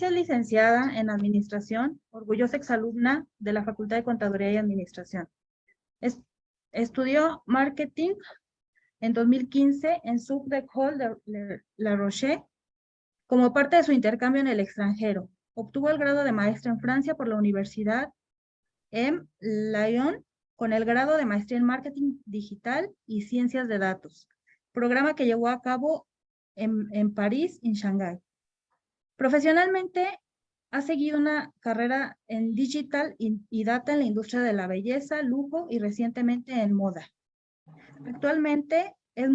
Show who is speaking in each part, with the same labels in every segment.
Speaker 1: Leticia es licenciada en Administración, orgullosa exalumna de la Facultad de Contaduría y Administración. Estudió Marketing en 2015 en Suc d'École de La Roche como parte de su intercambio en el extranjero. Obtuvo el grado de maestra en Francia por la Universidad M. Lyon con el grado de maestría en Marketing Digital y Ciencias de Datos, programa que llevó a cabo en París y en Shanghái. Profesionalmente, ha seguido una carrera en Digital y Data en la industria de la belleza, lujo y recientemente en moda. Actualmente es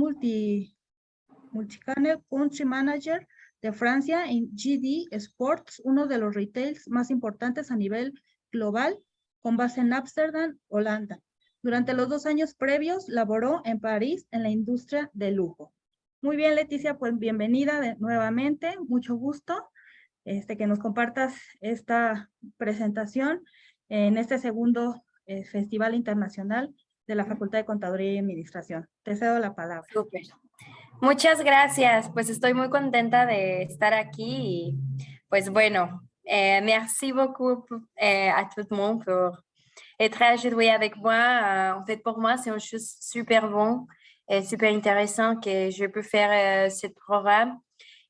Speaker 1: Multichannel Country Manager de Francia en GD Sports, uno de los retails más importantes a nivel global, con base en Ámsterdam, Holanda. Durante los 2 años previos, laboró en París en la industria del lujo. Muy bien, Leticia, pues bienvenida nuevamente, mucho gusto que nos compartas esta presentación en este segundo Festival Internacional de la Facultad de Contaduría y Administración. Te cedo la palabra.
Speaker 2: Súper. Muchas gracias, pues estoy muy contenta de estar aquí y pues bueno, merci beaucoup à tout le monde pour être joué avec moi. En fait, pour moi, c'est une chose super bon et super intéressant que je peux faire ce programme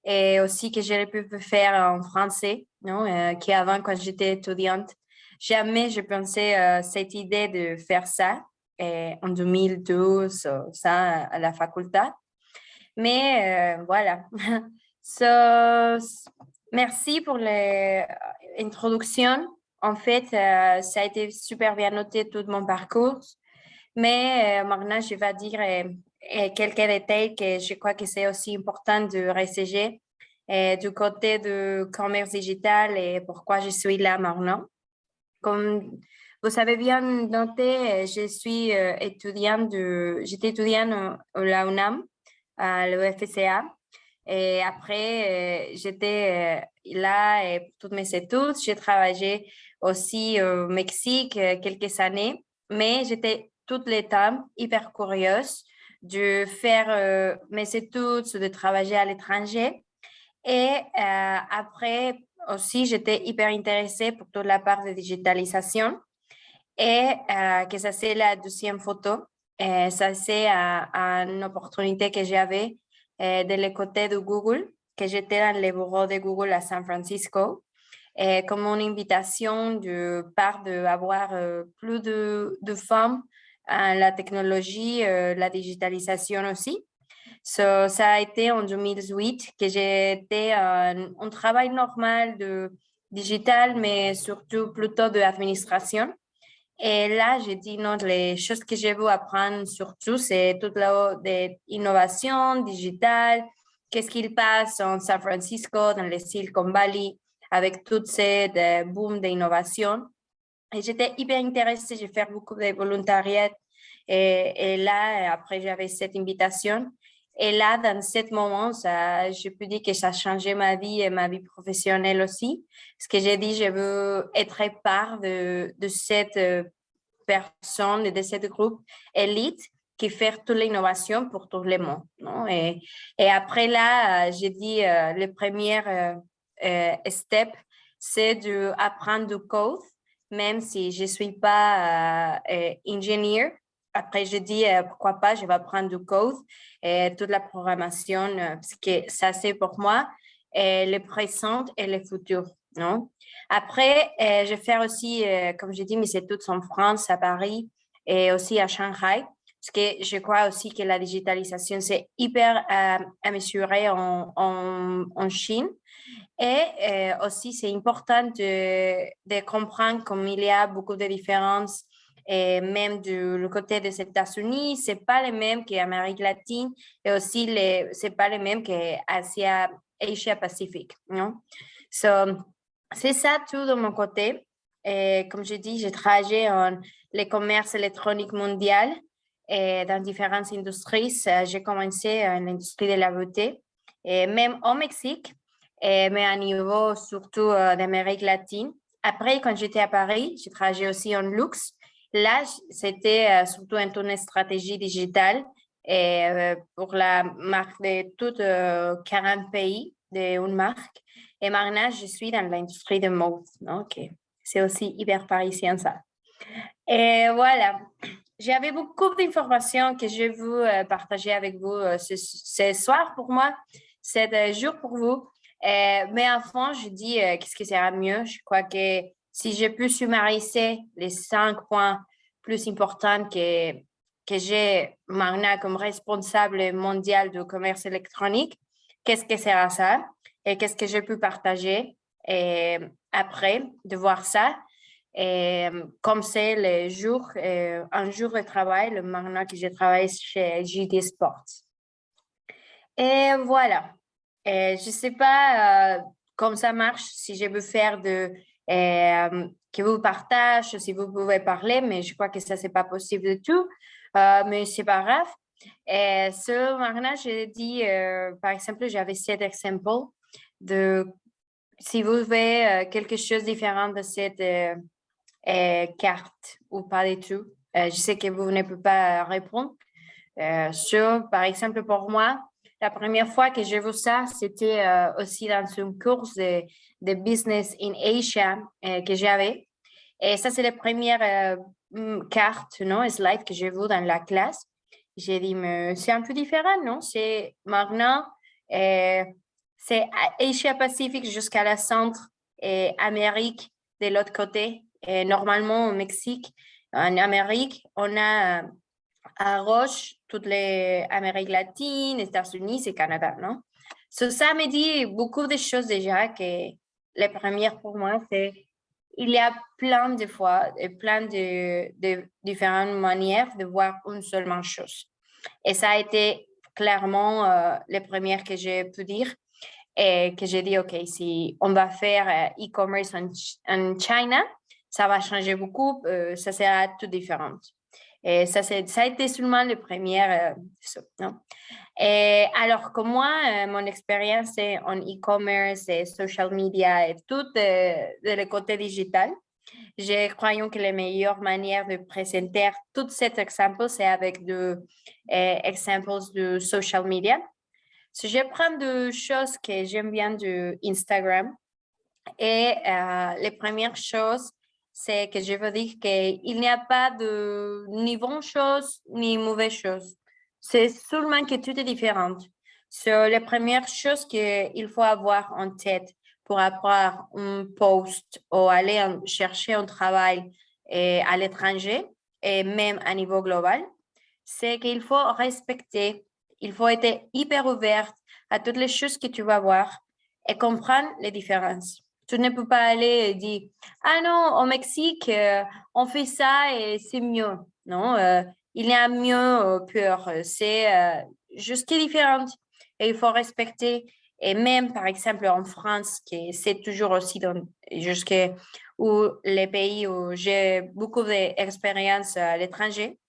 Speaker 2: et aussi que je peux faire en français, non? Qu'avant, quand j'étais étudiante, jamais je pensais cette idée de faire ça en 2012, ça à la faculté. Mais voilà. So, merci pour l'introduction. En fait, ça a été super bien noté tout mon parcours. Mais maintenant, je vais dire quelques détails que je crois que c'est aussi important de réséger du côté du commerce digital et pourquoi je suis là maintenant. Comme vous avez bien noté, je suis j'étais étudiante à la UNAM, à l'UFCA. Et après, j'étais là pour toutes mes études. J'ai travaillé aussi au Mexique quelques années, mais j'étais tout le temps hyper curieuse de faire mes études, de travailler à l'étranger. Et après aussi, j'étais hyper intéressée pour toute la part de digitalisation. Et que ça, c'est la deuxième photo. Et ça, c'est une opportunité que j'avais de le côté de Google, que j'étais dans le bureau de Google à San Francisco, comme une invitation de part d'avoir plus de femmes à la technologie, la digitalisation aussi. So, ça a été en 2008 que j'ai été un travail normal de digital, mais surtout plutôt de administration. Et là, j'ai dit non, les choses que je veux apprendre surtout, c'est toute l'innovation digitale, qu'est-ce qu'il passe en San Francisco, dans le Silicon Valley, avec toutes ces booms d'innovation. Et j'étais hyper intéressée, j'ai fait beaucoup de volontariat. Et là, après, j'avais cette invitation. Et là, dans ce moment, je peux dire que ça a changé ma vie et ma vie professionnelle aussi. Parce que j'ai dit, je veux être part de cette personne, de ce groupe élite qui fait toute l'innovation pour tout le monde. Non? Et après là, j'ai dit, le premier step, c'est d'apprendre du code, même si je ne suis pas ingénieur. Après, je dis, pourquoi pas, je vais apprendre du code et toute la programmation, parce que ça, c'est pour moi le présent et le futur. Non? Après, je vais faire aussi, comme j'ai dit, mes études en France, à Paris et aussi à Shanghai, parce que je crois aussi que la digitalisation, c'est hyper à mesurer en Chine. Et aussi, c'est important de comprendre comme il y a beaucoup de différences. Et même du côté des États-Unis, c'est pas les mêmes qu'Amérique latine et aussi c'est pas les mêmes qu'Asia Pacifique, non? So, c'est ça tout de mon côté. Et comme je dis, j'ai travaillé en le commerce électronique mondial et dans différentes industries. J'ai commencé dans l'industrie de la beauté, et même au Mexique, mais à niveau surtout d'Amérique latine. Après, quand j'étais à Paris, j'ai travaillé aussi en luxe. Là, c'était surtout une stratégie digitale pour la marque de toutes 40 pays d'une marque. Et maintenant, je suis dans l'industrie de mode. Donc, c'est aussi hyper parisien, ça. Et voilà. J'avais beaucoup d'informations que je veux partager avec vous ce soir pour moi, c'est jour pour vous. Mais enfin, je dis qu'est-ce que sera mieux. Je crois que si je peux summariser les 5 points plus importants que j'ai maintenant comme responsable mondial du commerce électronique, qu'est-ce que sera ça et qu'est-ce que je peux partager après de voir ça. Et comme c'est un jour de travail, le maintenant que je travaille chez JD Sports. Et voilà. Je ne sais pas comment ça marche, si je veux faire que vous partagez, si vous pouvez parler, mais je crois que ça, ce n'est pas possible du tout. Mais ce n'est pas grave. Et ce maintenant, je dis, par exemple, j'avais cet exemple de si vous voulez quelque chose de différent de cette carte ou pas du tout. Je sais que vous ne pouvez pas répondre. Par exemple, pour moi, la première fois que j'ai vu ça, c'était aussi dans une course de Business in Asia que j'avais. Et ça, c'est la première carte, non, slide que j'ai vu dans la classe. J'ai dit, mais c'est un peu différent, non? C'est maintenant, c'est Asia-Pacifique jusqu'à la centre et Amérique de l'autre côté. Et normalement, au Mexique, en Amérique, on a à Roche toutes les Amériques latines, États-Unis et Canada, non? Ça me dit beaucoup de choses déjà que les premières pour moi, c'est il y a plein de fois et plein de différentes manières de voir une seule chose. Et ça a été clairement les premières que j'ai pu dire et que j'ai dit, OK, si on va faire e-commerce en China, ça va changer beaucoup, ça sera tout différent. Et ça a été seulement le premier. Non? Et alors que moi, mon expérience est en e-commerce et social media et tout le côté digital. Je crois que la meilleure manière de présenter tout cet exemple, c'est avec des exemples de social media. Si je prends des choses que j'aime bien de Instagram, et les premières choses, c'est que je veux dire qu'il n'y a pas de ni bonne chose ni mauvaise chose. C'est seulement que tout est différent. Sur les premières choses qu'il faut avoir en tête pour avoir un poste ou aller chercher un travail à l'étranger et même à niveau global, c'est qu'il faut respecter, il faut être hyper ouvert à toutes les choses que tu vas voir et comprendre les différences. Tu ne peux pas aller et dire « Ah non, au Mexique, on fait ça et c'est mieux. » Non, il y a mieux pur. C'est juste différent et il faut respecter. Et même, par exemple, en France, qui c'est toujours aussi jusqu'à où les pays où j'ai beaucoup d'expérience à l'étranger,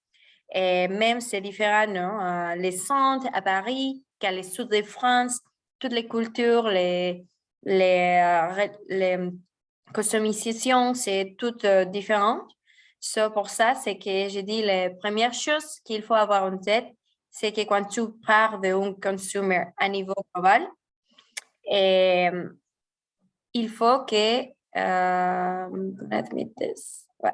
Speaker 2: et même c'est différent, non? Les centres à Paris, qu'à le sud de France, toutes les cultures, les customisations, c'est tout différent. Pour ça, c'est que j'ai dit les premières choses qu'il faut avoir en tête, c'est que quand tu pars d'un consumer à niveau global, et il faut que ouais.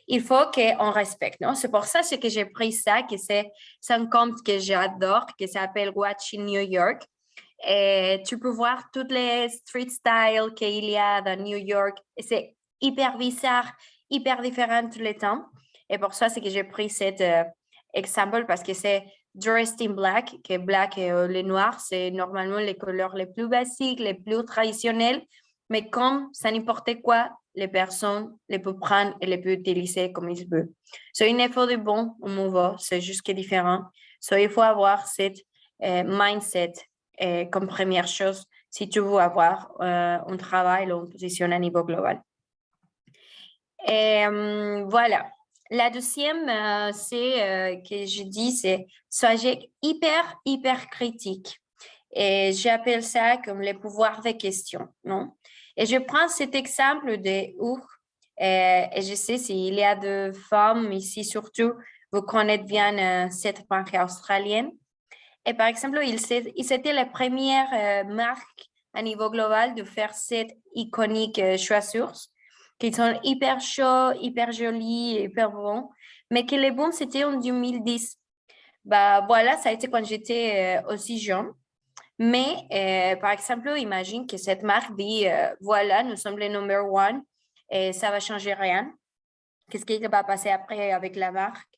Speaker 2: Il faut qu'on respecte, non? C'est pour ça que j'ai pris ça, que c'est un compte que j'adore, qui s'appelle Watching New York. Et tu peux voir toutes les street styles qu'il y a dans New York. Et c'est hyper bizarre, hyper différent tout le temps. Et pour ça, c'est que j'ai pris cet exemple parce que c'est dressed in black, que black et le noir, c'est normalement les couleurs les plus basiques, les plus traditionnelles. Mais comme ça n'importe quoi, les personnes les peuvent prendre et les peuvent utiliser comme ils veulent. C'est une effort de bon ou mauvais, c'est juste que différent. Il faut avoir cette mindset comme première chose si tu veux avoir un travail ou une position à niveau global. Et voilà. La deuxième, c'est que je dis, c'est soyez hyper critique. Et j'appelle ça comme le pouvoir des questions, non? Et je prends cet exemple de où, et je sais s'il y a de femmes ici surtout, vous connaissez bien cette banque australienne. Et par exemple, ils étaient la première marque à niveau global de faire cette iconique chaussures qui sont hyper chauds, hyper jolis, hyper bons, mais que les bons, c'était en 2010. Bah, voilà, ça a été quand j'étais aussi jeune. Mais, par exemple, imagine que cette marque dit, voilà, nous sommes les number one et ça va changer rien. Qu'est-ce qui va passer après avec la marque?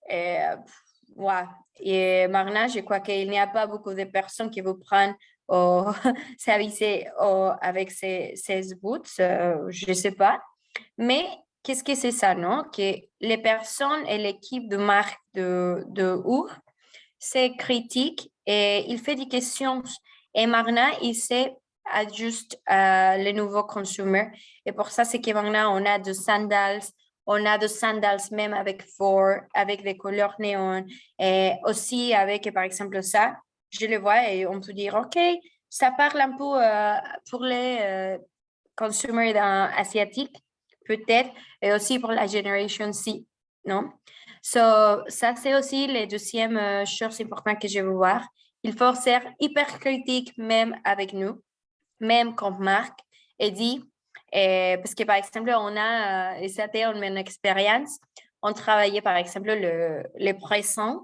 Speaker 2: Ouais. Et maintenant, je crois qu'il n'y a pas beaucoup de personnes qui vous prennent au service avec ces boots, je ne sais pas. Mais qu'est-ce que c'est ça, non? Que les personnes et l'équipe de marque de Our, c'est critique et il fait des questions. Et maintenant, il s'ajuste les nouveaux consommateurs. Et pour ça, c'est que maintenant, on a des sandals. On a des sandals même avec avec des couleurs néon. Et aussi avec, par exemple, ça, je le vois et on peut dire, OK, ça parle un peu pour les consommateurs asiatiques, peut-être, et aussi pour la génération C, non? So, ça, c'est aussi les deuxième chose importante que je veux voir. Il faut ser hyper critique même avec nous, même comme marque, et dire, parce que par exemple, on a, et c'était une expérience, on travaillait par exemple les présents,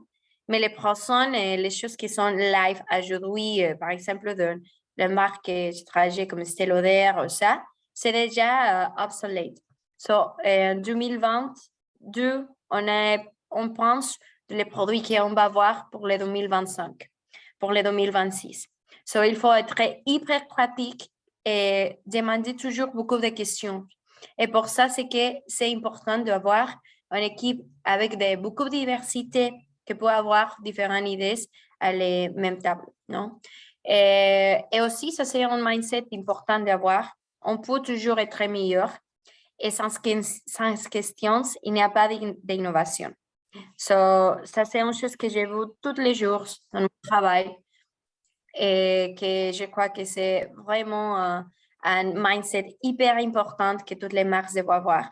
Speaker 2: mais les présents et les choses qui sont live aujourd'hui, par exemple, de la marque que je travaillais comme Estée Lauder, ça, c'est déjà obsolète. So, en 2022, on pense les produits qu'on va voir pour les 2025, pour les 2026. So, il faut être hyper pratique et demander toujours beaucoup de questions. Et pour ça, c'est que c'est important d'avoir une équipe avec beaucoup de diversité qui peut avoir différentes idées à la même table, non? Et aussi, ça, c'est un mindset important d'avoir. On peut toujours être meilleur et sans question, il n'y a pas d'innovation. So, ça, c'est une chose que je vois tous les jours dans mon travail et que je crois que c'est vraiment un mindset hyper important que toutes les marques doivent avoir.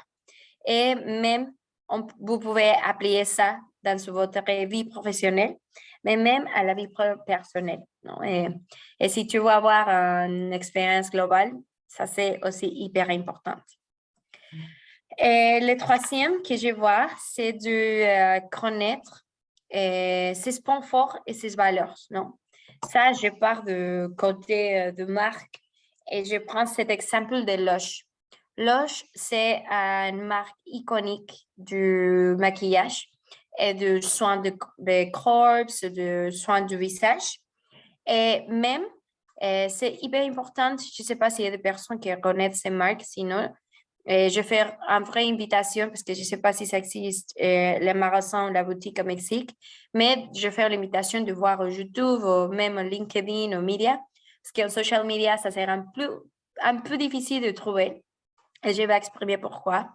Speaker 2: Et même, vous pouvez appliquer ça dans votre vie professionnelle, mais même à la vie personnelle. Non? Et si tu veux avoir une expérience globale, ça c'est aussi hyper important. Et le troisième que je vois, c'est de connaître ses points forts et ses valeurs. Non? Ça, je pars de côté de marque et je prends cet exemple de Lush. Lush, c'est une marque iconique du maquillage et de soins de corps, de soins du visage. Et même, c'est hyper important, je ne sais pas s'il y a des personnes qui connaissent ces marques, sinon, je fais une vraie invitation parce que je ne sais pas si ça existe, le marathon ou la boutique au Mexique, mais je fais l'invitation de voir YouTube ou même LinkedIn ou médias, parce qu'en social media, ça sert un peu difficile de trouver. Et je vais exprimer pourquoi.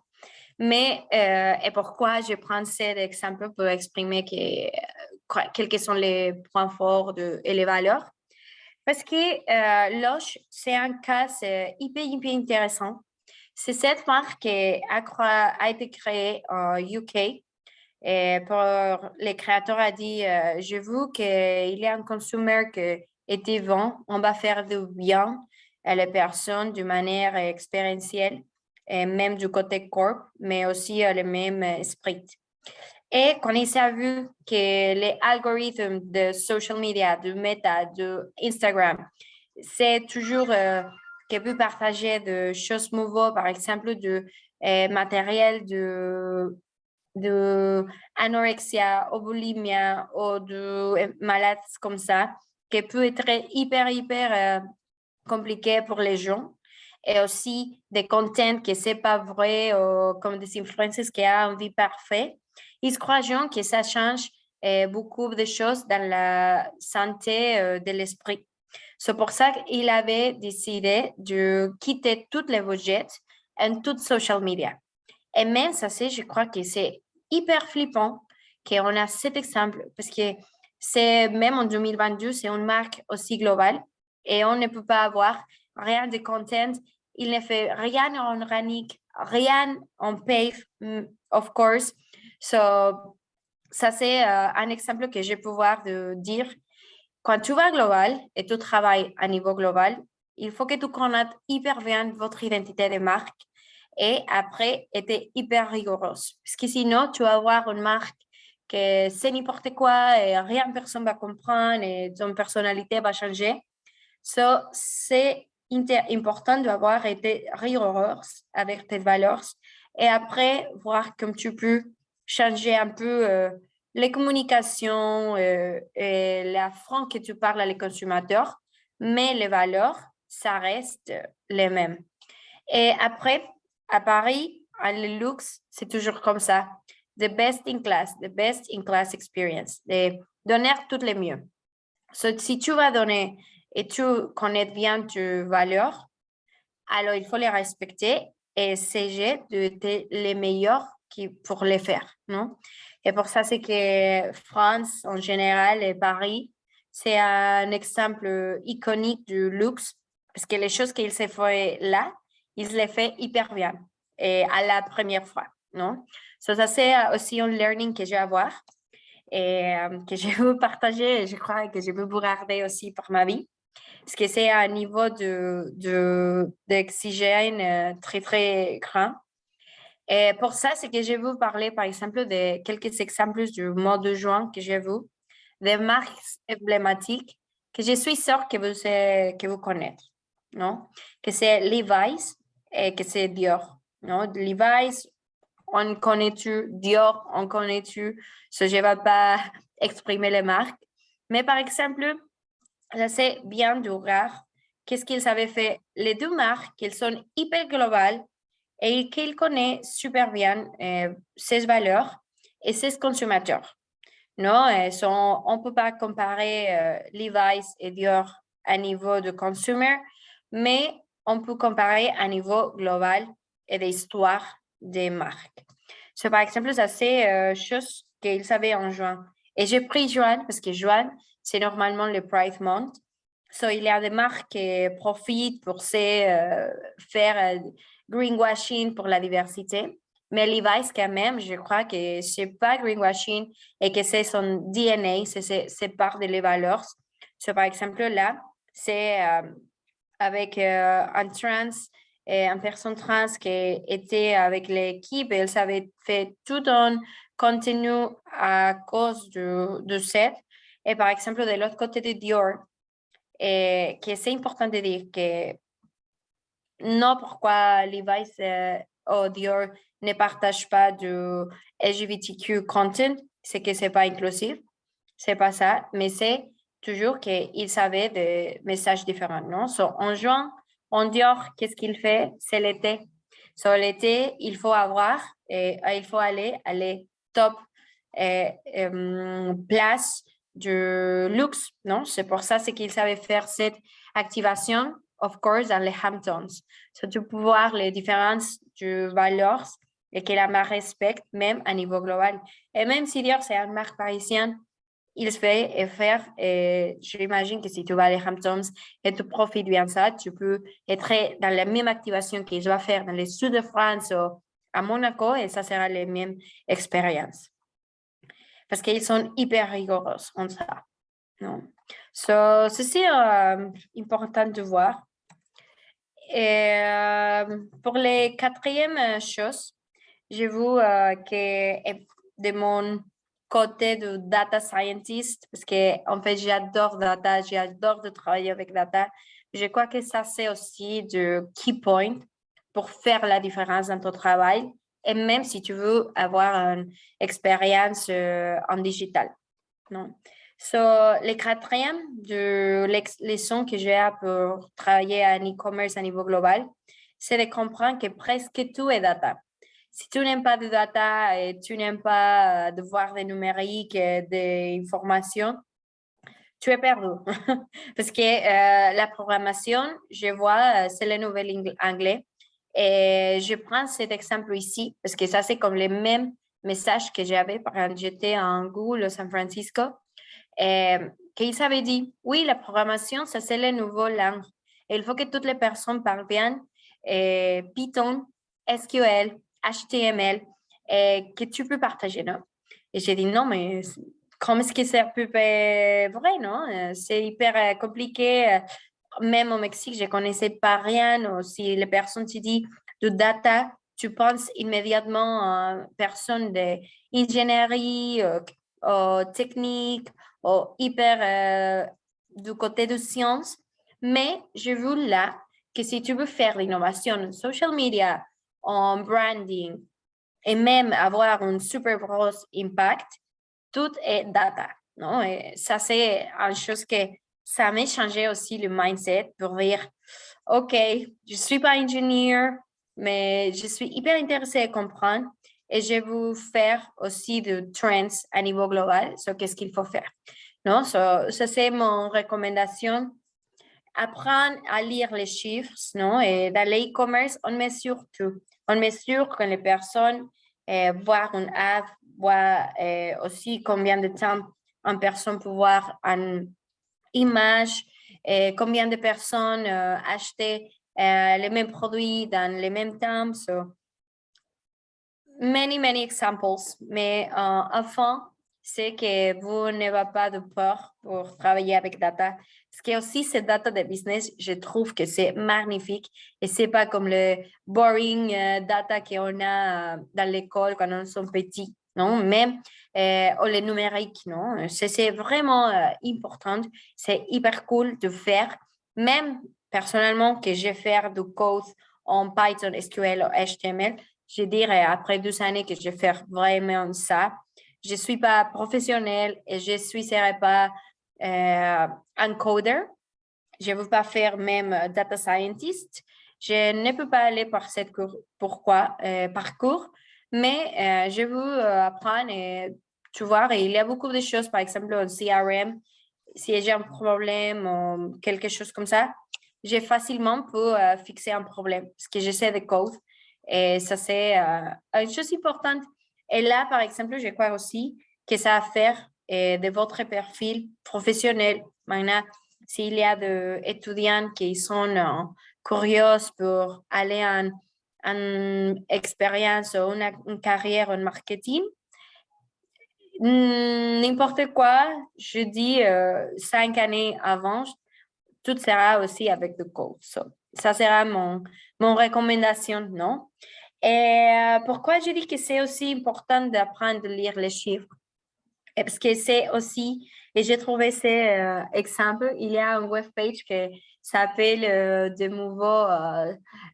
Speaker 2: Mais, et pourquoi je prends cet exemple pour exprimer quels sont les points forts et les valeurs. Parce que Lush, c'est un cas hyper intéressant. C'est cette marque qui a été créée en UK. Et pour les créateurs a dit, je veux qu'il y ait un consommateur qui était bon, on va faire du bien à les personnes de manière expérientielle, et même du côté corp, mais aussi le même esprit. Et quand il s'est vu que les algorithmes de social media, de Meta, de Instagram, c'est toujours qu'on peut partager de choses nouvelles, par exemple, de matériel de anorexia ou boulimia ou de malades comme ça, qui peut être hyper compliqué pour les gens. Et aussi des contents que c'est pas vrai, ou comme des influenceurs qui ont une vie parfaite. Ils croient que ça change beaucoup de choses dans la santé de l'esprit. C'est pour ça qu'il avait décidé de quitter tous les budgets et toutes social media. Et même ça, je crois que c'est hyper flippant qu'on a cet exemple parce que c'est même en 2022, c'est une marque aussi globale et on ne peut pas avoir rien de content. Il ne fait rien en organique, rien en paid, of course. So, ça, c'est un exemple que je peux pouvoir de dire. Quand tu vas global et tu travailles à niveau global, il faut que tu connaisses hyper bien votre identité de marque et après, être hyper rigoureuse. Parce que sinon, tu vas avoir une marque que c'est n'importe quoi et rien, personne va comprendre et ton personnalité va changer. C'est important d'avoir été rigoureuse avec tes valeurs et après, voir comme tu peux changer un peu les communications et la façon que tu parles à les consommateurs, mais les valeurs, ça reste les mêmes. Et après, à Paris, à le luxe, c'est toujours comme ça. The best in class experience. De donner tout le mieux. Si tu vas donner et tu connais bien tes valeurs, alors il faut les respecter et essayer d'être les meilleurs pour les faire, non? Et pour ça, c'est que France, en général, et Paris, c'est un exemple iconique du luxe parce que les choses qu'il s'est fait là, il les fait hyper bien et à la première fois, non? Ça, c'est aussi un learning que j'ai à voir et que je veux partager, je crois que je veux vous regarder aussi pour ma vie. Parce que c'est un niveau d'oxygène très, très grand. Et pour ça, c'est que je vais vous parler, par exemple, de quelques exemples du mois de juin que j'ai vu, des marques emblématiques que je suis sûre que vous connaissez, non? Que c'est Levi's et que c'est Dior, non? Levi's, on connaît-tu? Dior, on connaît-tu? Je ne vais pas exprimer les marques. Mais par exemple, ça c'est bien du rare. Qu'est-ce qu'ils avaient fait? Les deux marques, qui sont hyper globales et qu'ils connaissent super bien ses valeurs et ses consommateurs. Non, on ne peut pas comparer Levi's et Dior à niveau de consumer, mais on peut comparer à niveau global et d'histoire des marques. Par exemple, ça c'est chose qu'ils savaient en juin. Et j'ai pris juin parce que juin, c'est normalement le Pride Month. Il y a des marques qui profitent pour faire greenwashing pour la diversité. Mais Levi's, quand même, je crois que c'est pas greenwashing et que c'est son DNA, c'est part de les valeurs. Par exemple, là, c'est avec un trans et une personne trans qui était avec l'équipe et elle avait fait tout un contenu à cause de cette. Et par exemple, de l'autre côté de Dior, que c'est important de dire que non pourquoi Levi's ou Dior ne partagent pas de LGBTQ content, c'est que c'est pas inclusif, c'est pas ça, mais c'est toujours qu'ils savaient des messages différents, non? En juin, en Dior, qu'est-ce qu'il fait? C'est l'été. L'été, il faut avoir et il faut aller top place du luxe, non? C'est pour ça c'est qu'ils savaient faire cette activation, of course, dans les Hamptons. Tu peux voir les différences de valeurs et que la marque respecte, même à niveau global. Et même si Dior, c'est une marque parisienne, il se fait faire, et j'imagine que si tu vas à les Hamptons et tu profites bien ça, tu peux être dans la même activation qu'ils doivent faire dans le sud de France ou à Monaco et ça sera les mêmes expériences. Parce qu'ils sont hyper rigoureux en ça. Non. C'est important de voir. Et pour les quatrième chose, je veux que de mon côté de data scientist, parce que en fait, j'adore data, j'adore de travailler avec data. Je crois que ça, c'est aussi du key point pour faire la différence dans ton travail. Et même si tu veux avoir une expérience en digital. Non. Les quatrièmes de leçons que j'ai pour travailler en e-commerce à niveau global, c'est de comprendre que presque tout est data. Si tu n'aimes pas de data et tu n'aimes pas de voir des numériques et des informations, tu es perdu. Parce que la programmation, je vois, c'est le nouvel anglais. Et je prends cet exemple ici parce que ça, c'est comme les mêmes messages que j'avais quand j'étais en Google à San Francisco. Qu'ils avaient dit, oui, la programmation, ça c'est le nouveau langue. Et il faut que toutes les personnes parlent bien Python, SQL, HTML, et que tu peux partager, non? Et j'ai dit, non, mais comment est-ce que ça peut être vrai, non? C'est hyper compliqué. même au Mexique, je ne connaissais pas rien. Ou si les personnes te disent de data, tu penses immédiatement à une personne d'ingénierie, technique, ou hyper du côté de sciences. Mais je veux là que si tu veux faire l'innovation en social media, en branding, et même avoir un super gros impact, tout est data, non? Et ça, c'est une chose que ça m'a changé aussi le mindset pour dire, OK, je ne suis pas ingénieur, mais je suis hyper intéressée à comprendre et je veux faire aussi de trends à niveau global sur qu'est-ce qu'il faut faire. Non? Ça, c'est mon recommandation. Apprendre à lire les chiffres, non? Et dans l'e-commerce, on mesure tout. On mesure quand les personnes voient une app, voient aussi combien de temps une personne peut voir une image, combien de personnes achètent les mêmes produits dans les mêmes temps. So, many examples. Mais enfin, c'est que vous n'avez pas de peur pour travailler avec data. Parce que aussi, cette data de business, je trouve que c'est magnifique et c'est pas comme le boring data qu'on a dans l'école quand on est petit, non? Même ou le numérique, non? C'est vraiment important. C'est hyper cool de faire. Même personnellement, que je fais du code en Python, SQL ou HTML, je dirais après 2 années que je fais vraiment ça. Je ne suis pas professionnelle et je ne suis pas un coder. Je ne veux pas faire même data scientist. Je ne peux pas aller par cette parcours, mais je veux apprendre et tu vois, il y a beaucoup de choses, par exemple, au CRM, si j'ai un problème ou quelque chose comme ça, j'ai facilement pu fixer un problème parce que j'essaie de code. Et ça, c'est une chose importante. Et là, par exemple, je crois aussi que ça a à faire de votre profil professionnel. Maintenant, s'il y a des étudiants qui sont curieux pour aller en expérience ou une carrière en marketing, n'importe quoi, je dis 5 années avant, tout sera aussi avec le code. So, ça sera mon recommandation, non? Et pourquoi je dis que c'est aussi important d'apprendre à lire les chiffres? Et parce que c'est aussi, et j'ai trouvé ces exemples, il y a une webpage qui s'appelle de nouveau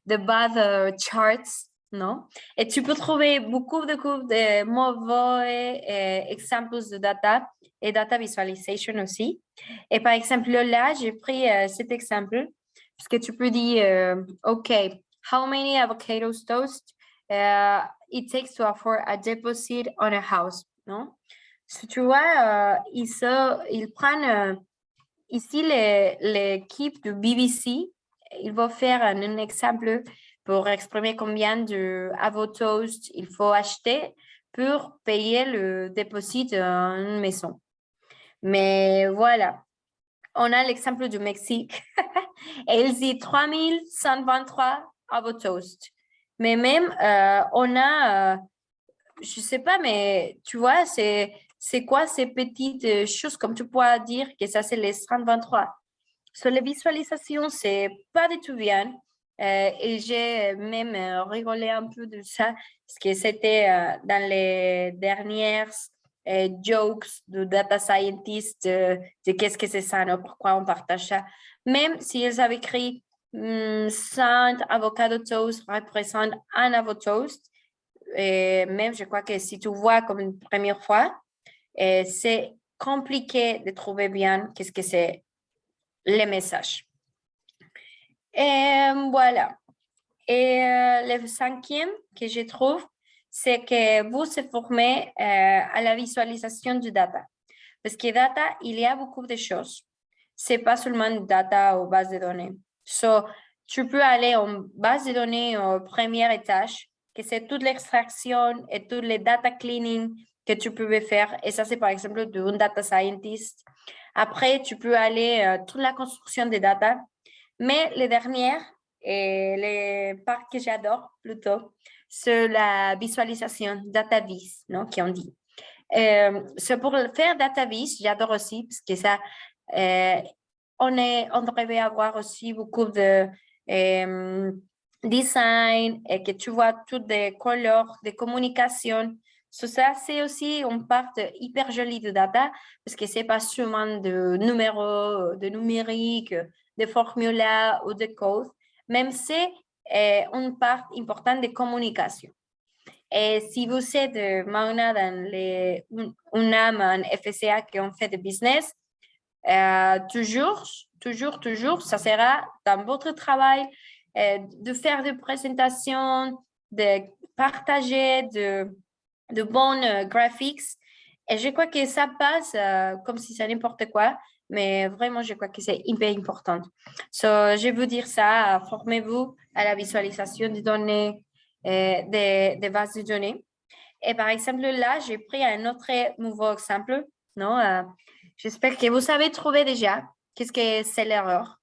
Speaker 2: The Bad Charts, non? Et tu peux trouver beaucoup de mauvais exemples de data et data visualization aussi. Et par exemple, là, j'ai pris cet exemple parce que tu peux dire, OK, how many avocados toast it takes to afford a deposit on a house, non? Si tu vois, ils prennent ici l'équipe de BBC, ils vont faire un exemple pour exprimer combien de avotoast il faut acheter pour payer le dépôt d'une maison. Mais voilà, on a l'exemple du Mexique et il dit 3123 avotoast. Mais même, on a, je sais pas, mais tu vois, c'est quoi ces petites choses, comme tu pourras dire que ça, c'est les 30-23. Sur les visualisations, c'est pas du tout bien. Et j'ai même rigolé un peu de ça, parce que c'était dans les dernières jokes de data scientists de qu'est-ce que c'est ça, non? Pourquoi on partage ça. Même s'ils avaient écrit 100 avocado toast représente un avotoast, et même je crois que si tu vois comme une première fois, c'est compliqué de trouver bien qu'est-ce que c'est les messages. Et voilà. Et le cinquième que je trouve, c'est que vous se formez à la visualisation du data. Parce que data, il y a beaucoup de choses. C'est pas seulement data ou base de données. So, tu peux aller en base de données au premier étage, que c'est toute l'extraction et tout le data cleaning que tu peux faire. Et ça, c'est par exemple d'un data scientist. Après, tu peux aller toute la construction des data. Mais les dernières, et les parts que j'adore plutôt, c'est la visualisation, data vis, non, qui on dit. C'est pour faire data vis, j'adore aussi, parce que ça, on devrait avoir aussi beaucoup de design et que tu vois toutes des couleurs, des communications. Ça, c'est aussi une part hyper jolie de data parce que c'est pas seulement de numéros, de numérique, de formulas ou de code, même c'est une part importante de communication. Et si vous êtes maintenant dans une âme en FCA qui ont fait de business, toujours, ça sera dans votre travail de faire des présentations, de partager de bons graphics. Et je crois que ça passe comme si c'est n'importe quoi, mais vraiment, je crois que c'est hyper important. So, je vais vous dire ça, formez-vous à la visualisation des données, des bases de données. Et par exemple, là, j'ai pris un autre nouveau exemple, non? J'espère que vous savez trouver déjà qu'est-ce que c'est l'erreur.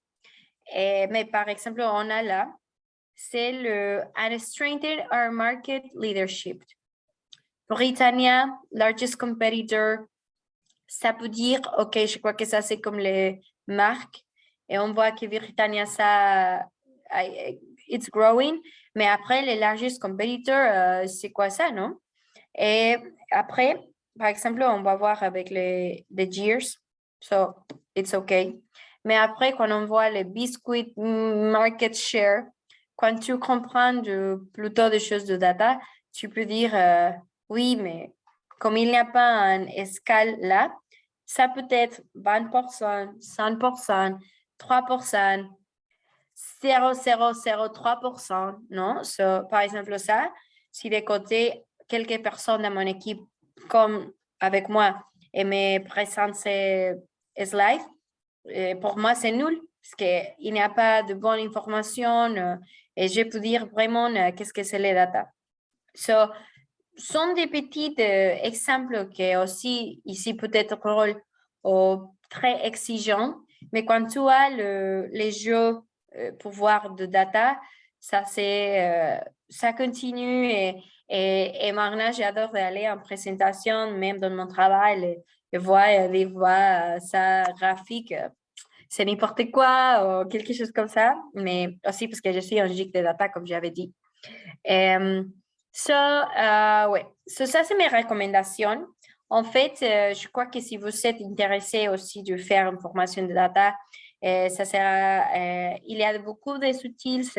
Speaker 2: Mais par exemple, on a là, c'est le Unrestrained our market leadership. Britannia, largest competitor, ça peut dire, OK, je crois que ça, c'est comme les marques. Et on voit que Britannia, ça, it's growing. Mais après, les largest competitor, c'est quoi ça, non? Et après, par exemple, on va voir avec les years. So, it's okay. Mais après, quand on voit le biscuit market share, quand tu comprends plutôt des choses de data, tu peux dire, oui, mais comme il n'y a pas une escale là, ça peut être 20%, 100%, 3%, 0,003%, non? So, par exemple, ça, si de côté, quelques personnes dans mon équipe, comme avec moi, et me présentent ces slides, pour moi, c'est nul, parce qu'il n'y a pas de bonne information et je peux dire vraiment qu'est-ce que c'est les data. So, sont des petits exemples qui aussi, ici, peut-être rôle très exigeant, mais quand tu as les jeux pouvoir de data, ça continue et maintenant j'adore aller en présentation, même dans mon travail, et voir ça graphique, c'est n'importe quoi ou quelque chose comme ça, mais aussi parce que je suis un geek de data, comme j'avais dit. Ouais. Ça, c'est mes recommandations. En fait, je crois que si vous êtes intéressé aussi de faire une formation de data, ça sera, il y a beaucoup de outils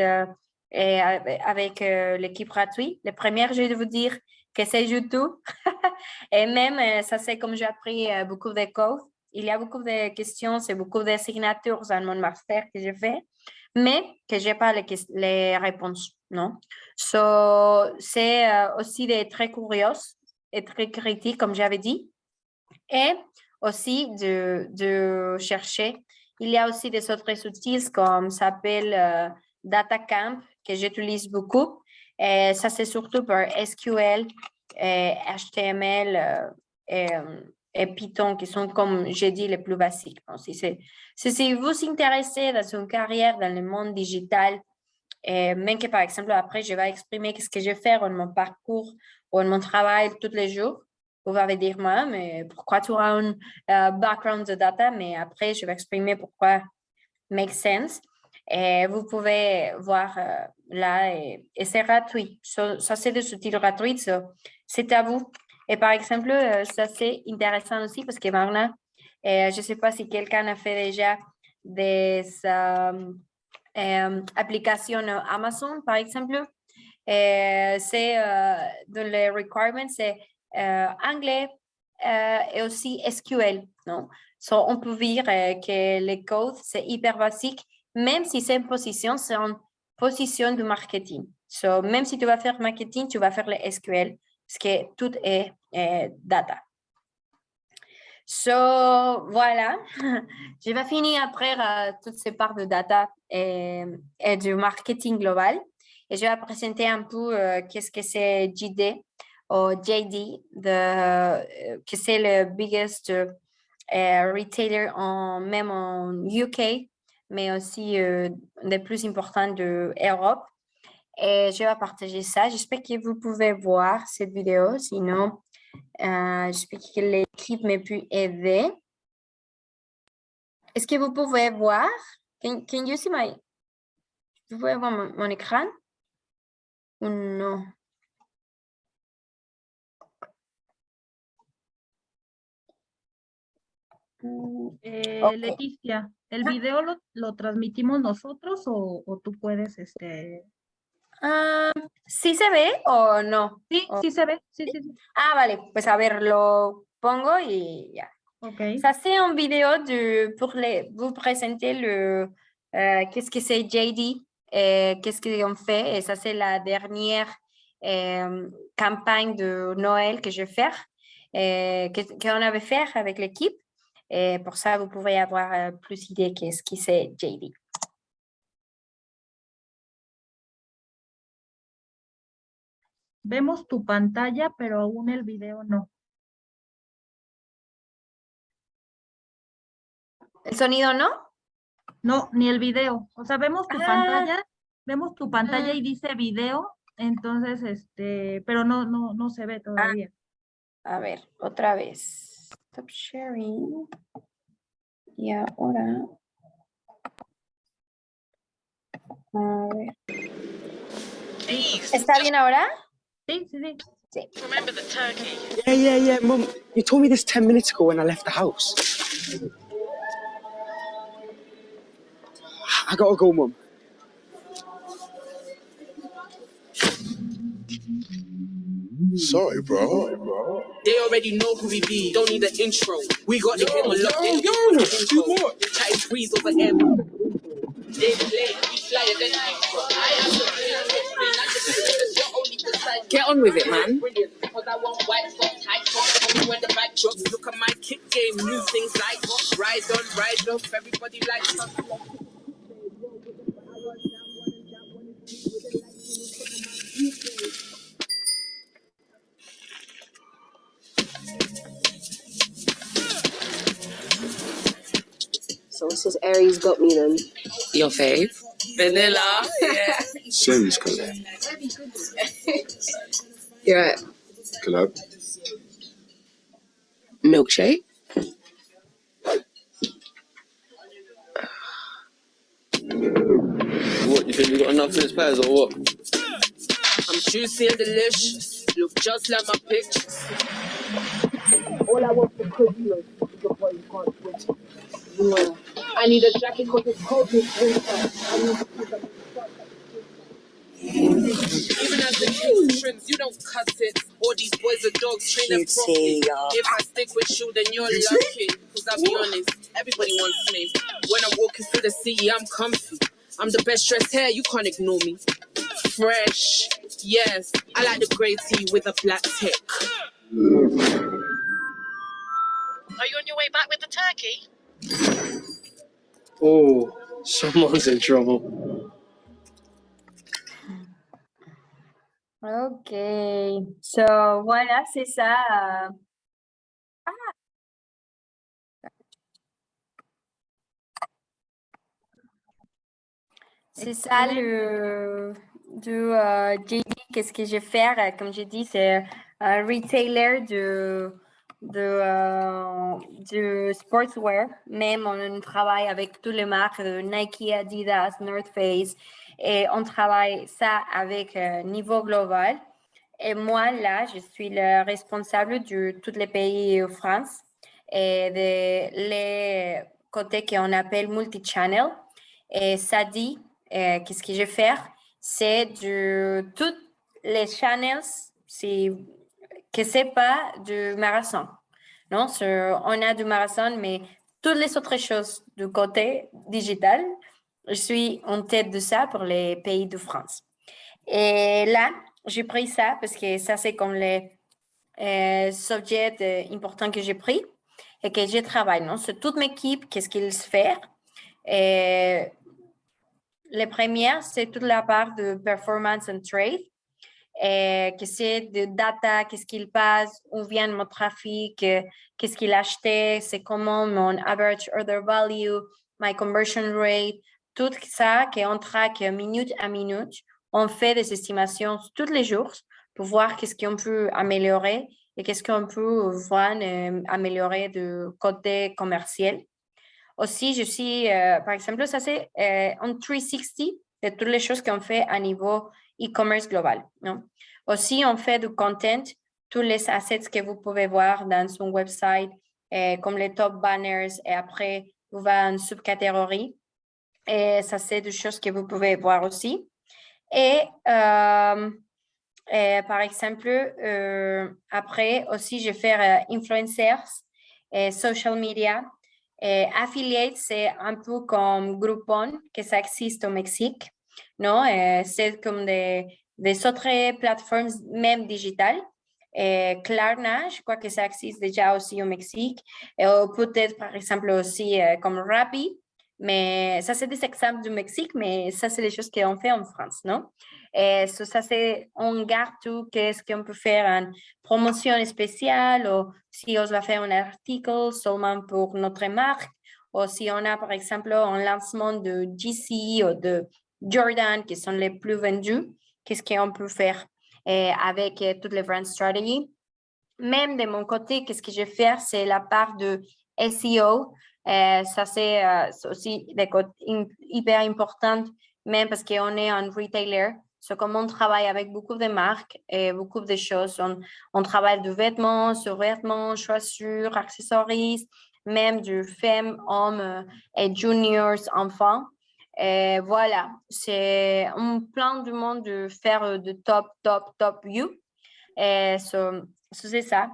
Speaker 2: avec l'équipe gratuite. Le premier, je vais vous dire que c'est YouTube. Et même, ça c'est comme j'ai appris beaucoup de codes. Il y a beaucoup de questions, c'est beaucoup de signatures dans mon master que j'ai fait, mais que je n'ai pas les réponses, non? So, c'est aussi très curieux et très critique, comme j'avais dit. Et aussi de chercher. Il y a aussi des autres outils comme s'appelle DataCamp, que j'utilise beaucoup. Et ça, c'est surtout pour SQL, HTML et Python, qui sont, comme j'ai dit, les plus basiques. Donc, si vous vous intéressez dans une carrière dans le monde digital, même que, par exemple, après, je vais exprimer ce que je fais dans mon parcours ou dans mon travail tous les jours, vous allez dire, moi, mais pourquoi tu as un background de data, mais après, je vais exprimer pourquoi make sense. Et vous pouvez voir là, et c'est gratuit. Ça, c'est des outils gratuits, c'est à vous. Et par exemple, ça, c'est intéressant aussi parce que maintenant, je ne sais pas si quelqu'un a fait déjà des applications Amazon, par exemple. C'est dans les requirements, c'est anglais et aussi SQL, non? So, on peut dire que les codes, c'est hyper basique, même si c'est une position de marketing. So, même si tu vas faire marketing, tu vas faire le SQL, parce que tout est data. So, voilà. Je vais finir après toutes ces parts de data et du marketing global. Et je vais présenter un peu qu'est-ce que c'est JD ou JD, que c'est le biggest retailer même en UK, mais aussi le plus important de Europe. Et je vais partager ça. J'espère que vous pouvez voir cette vidéo. Sinon, j'espère que l'équipe m'a pu aider. Est-ce que vous pouvez voir? Can you see my... Vous pouvez voir mon écran? Ou non? Ok.
Speaker 1: Leticia, ¿el video lo transmitimos nosotros o tú puedes,
Speaker 2: ¿Sí se ve o no?
Speaker 1: Sí, sí se ve, sí, sí, sí.
Speaker 2: Ah, vale. Pues a ver, lo pongo y ya.
Speaker 1: Ok.
Speaker 2: Ça, c'est une vidéo pour vous présenter qu'est-ce que c'est JD, qu'est-ce qu'on fait. Et ça, c'est la dernière campagne de Noël que je vais faire, qu'on avait fait avec l'équipe. Et pour ça, vous pouvez avoir plus d'idées qu'est-ce que c'est JD.
Speaker 1: Vemos tu pantalla, pero aún el video no.
Speaker 2: ¿El sonido no?
Speaker 1: No, ni el video. O sea, vemos tu pantalla
Speaker 2: Mm.
Speaker 1: y dice video, entonces, pero no se ve todavía.
Speaker 2: A ver, otra vez. Stop sharing. Y ahora. A ver. ¿Está bien ahora?
Speaker 1: Sí, sí, sí.
Speaker 2: Sí.
Speaker 3: Remember the turkey?
Speaker 4: Yeah, Mum. You told me this 10 minutes ago when I left the house. I gotta go, Mum.
Speaker 5: Sorry, bro.
Speaker 4: They already know who we be. Don't need an intro. We got the game on locked in.
Speaker 5: Too much.
Speaker 4: Chatting squeeze over air. Get on with it, man. Look at my kick game, new things like ride on, ride off, everybody likes us.
Speaker 6: So it says Aries got me then.
Speaker 4: Your fave? Vanilla. Yeah.
Speaker 5: Serious collab.
Speaker 6: You're right.
Speaker 5: Collab.
Speaker 6: Milkshake.
Speaker 7: What, you think you got enough mince pies or what?
Speaker 4: I'm juicy and delicious. Look just like my pictures. All I want for Christmas is a boy who can't switch. I need a jacket because it's cold this winter. Even as the king trims, you don't cut it. All these boys are dogs, train them properly. If I stick with you, then you're lucky. Cause I'll be honest, everybody wants me. When I'm walking through the city, I'm comfy. I'm the best dressed hair, you can't ignore me. Fresh, yes. I like the grey tea with a black tick.
Speaker 3: Are you on your way back with the turkey?
Speaker 7: Oh, someone's in trouble.
Speaker 2: Ok. So, voilà, c'est ça. C'est ça le JD. Qu'est-ce que je vais faire? Comme j'ai dit, c'est un retailer de sportswear. Même on travaille avec toutes les marques Nike, Adidas, North Face. Et on travaille ça avec niveau global. Et moi, là, je suis le responsable de tous les pays de France et de les côtés qu'on appelle multi-channel. Et ça dit, qu'est-ce que je vais faire? C'est de toutes les channels, que c'est pas du marathon. Non, on a du marathon, mais toutes les autres choses du côté digital, je suis en tête de ça pour les pays de France. Et là, j'ai pris ça parce que ça, c'est comme les sujets importants que j'ai pris et que je travaille. Non? C'est toute mon équipe, qu'est-ce qu'ils font. Et les premières, c'est toute la part de performance and trade, que c'est de data, qu'est-ce qu'il passe, où vient mon trafic, qu'est-ce qu'il a acheté, c'est comment mon average order value, my conversion rate, tout ça qu'on traque minute à minute. On fait des estimations tous les jours pour voir qu'est-ce qu'on peut améliorer et qu'est-ce qu'on peut vraiment améliorer du côté commercial. Aussi, je suis, par exemple, ça c'est en 360 de toutes les choses qu'on fait à niveau e-commerce global. Non? Aussi, on fait du content, tous les assets que vous pouvez voir dans son website, comme les top banners, et après, vous va en subcatégorie. Et ça, c'est des choses que vous pouvez voir aussi. Et par exemple, après aussi, je vais faire influencers, social media. Affiliate, c'est un peu comme Groupon, que ça existe au Mexique. Non? C'est comme des autres plateformes, même digitales. Klarna, je crois que ça existe déjà aussi au Mexique. Peut-être, par exemple, aussi comme Rappi. Mais ça, c'est des exemples du Mexique, mais ça, c'est les choses qu'on fait en France, non? Ça, c'est, on garde tout, qu'est-ce qu'on peut faire en promotion spéciale, ou si on va faire un article seulement pour notre marque, ou si on a, par exemple, un lancement de GC ou de Jordan, qui sont les plus vendus, qu'est-ce qu'on peut faire avec toutes les brand strategies. Même de mon côté, qu'est-ce que je vais faire, c'est la part de SEO. Ça, c'est aussi des côtés hyper importantes, même parce qu'on est un retailer. Comme on travaille avec beaucoup de marques et beaucoup de choses, on travaille de vêtements, survêtements, chaussures, accessoires, même du femmes, hommes et juniors, enfants. Voilà, c'est un plan du monde de faire de top view. C'est ça.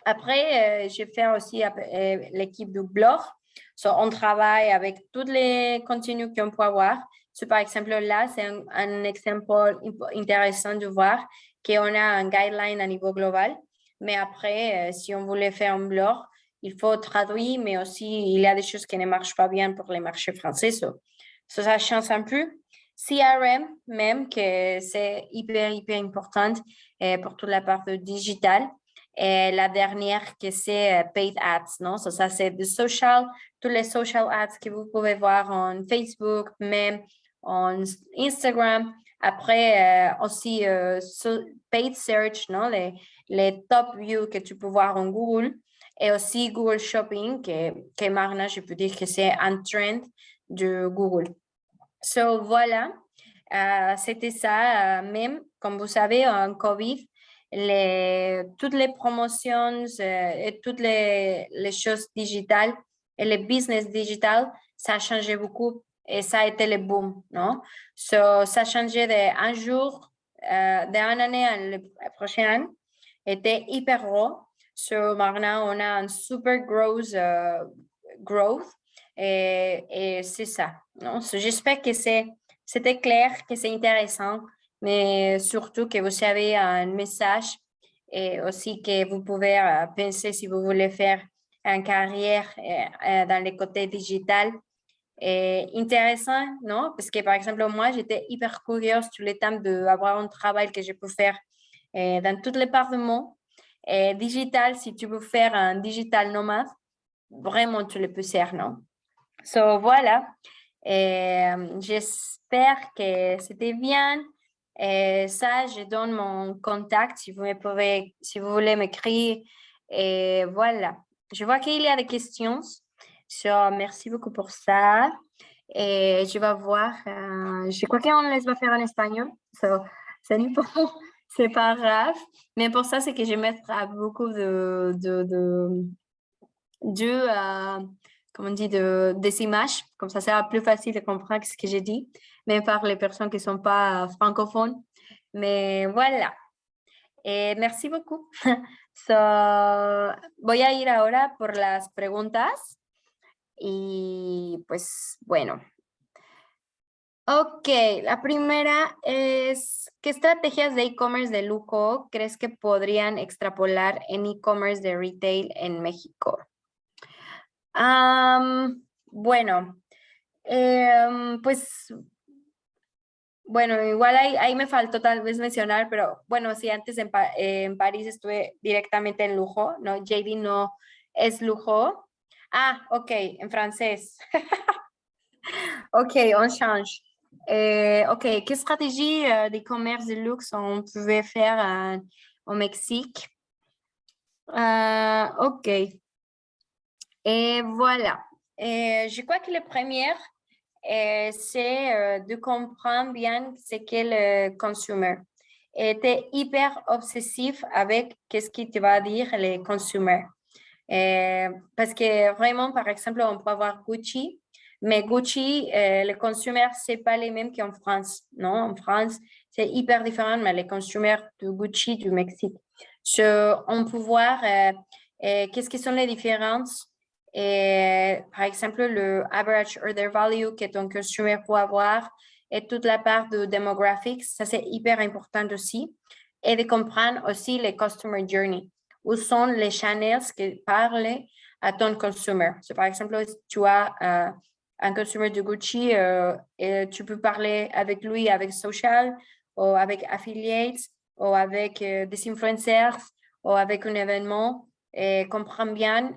Speaker 2: Après, je fais aussi l'équipe du blog. On travaille avec tous les contenus qu'on peut avoir. Par exemple, là, c'est un exemple intéressant de voir qu'on a un guideline à niveau global. Mais après, si on voulait faire un blog, il faut traduire, mais aussi, il y a des choses qui ne marchent pas bien pour les marchés français. Ça change un peu. CRM, même, que c'est hyper important pour toute la partie digitale. Et la dernière, que c'est paid ads, non? Ça, c'est de social, tous les social ads que vous pouvez voir en Facebook, même en Instagram. Après, aussi paid search, non? Les top views que tu peux voir en Google. Et aussi Google Shopping, que maintenant, je peux dire que c'est un trend de Google. Voilà, c'était ça. Même, comme vous savez, en COVID, toutes les promotions et toutes les choses digitales et le business digital, ça a changé beaucoup et ça a été le boom, non? Ça a changé d'un jour, d'une année à la prochaine, était hyper gros. Maintenant, on a un super growth et c'est ça. Non? J'espère que c'était clair, que c'est intéressant, mais surtout que vous avez un message et aussi que vous pouvez penser si vous voulez faire une carrière dans le côté digital. Intéressant, non? Parce que, par exemple, moi, j'étais hyper curieuse tout le temps d'avoir un travail que je peux faire dans toutes les parts du monde. Digital, si tu veux faire un digital nomade, vraiment, tu le peux faire, non? Voilà. J'espère que c'était bien. Ça, je donne mon contact si vous voulez m'écrire. Et voilà. Je vois qu'il y a des questions. Merci beaucoup pour ça. Et je vais voir. Je crois qu'on les va faire en espagnol. C'est pas grave. Mais pour ça, c'est que je mettrai beaucoup comment on dit, des images. Comme ça sera plus facile de comprendre ce que j'ai dit, même par les personnes qui ne sont pas francophones. Mais voilà. Merci beaucoup. Voy a ir ahora por las preguntas. Y pues, bueno. Ok, la primera es, ¿qué estrategias de e-commerce de lujo crees que podrían extrapolar en e-commerce de retail en México? Bueno, pues, bueno, igual ahí me faltó tal vez mencionar, pero bueno, sí, antes en París estuve directamente en lujo, ¿no? JD no es lujo. Ah, ok, en francés. Ok, on change. Ok, quelle stratégie d'e-commerce de luxe on pouvait faire au Mexique? Ok. Voilà. Et je crois que la première, c'est de comprendre bien ce qu'est le consumer. Et était hyper obsessif avec qu'est-ce qui te va dire les consommateurs. Parce que vraiment, par exemple, on peut avoir Gucci, mais Gucci, les consommateurs, ce n'est pas les mêmes qu'en France. Non, en France, c'est hyper différent, mais les consommateurs de Gucci du Mexique. On peut voir qu'est-ce qui sont les différences. Et, par exemple, le average order value que ton consumer peut avoir et toute la part de demographics, ça c'est hyper important aussi. Et de comprendre aussi les customer journey. Où sont les channels qui parlent à ton consumer. Par exemple, si tu as un consumer de Gucci et tu peux parler avec lui avec social ou avec affiliates ou avec des influencers ou avec un événement et comprendre bien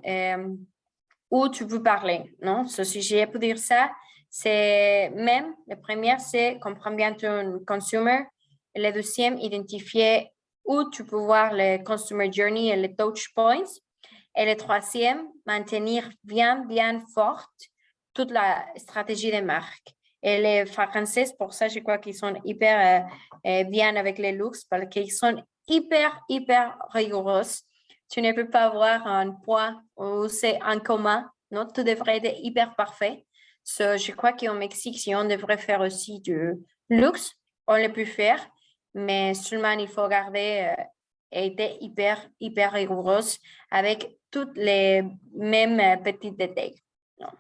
Speaker 2: où tu peux parler. Non? Si j'ai pu dire ça, c'est même, la première, c'est comprendre bien ton consumer. Et la deuxième, identifier où tu peux voir le consumer journey et les touch points. Et le troisième, maintenir bien forte toute la stratégie des marques. Et les Français, pour ça, je crois qu'ils sont hyper bien avec les looks parce qu'ils sont hyper rigoureux. Tu ne peux pas avoir un point où c'est en commun. Non, tout devrait être hyper parfait. Je crois qu'au Mexique, si on devrait faire aussi du luxe, on le peut faire, mais seulement il faut garder et être hyper rigoureuse avec toutes les mêmes petits détails. Non.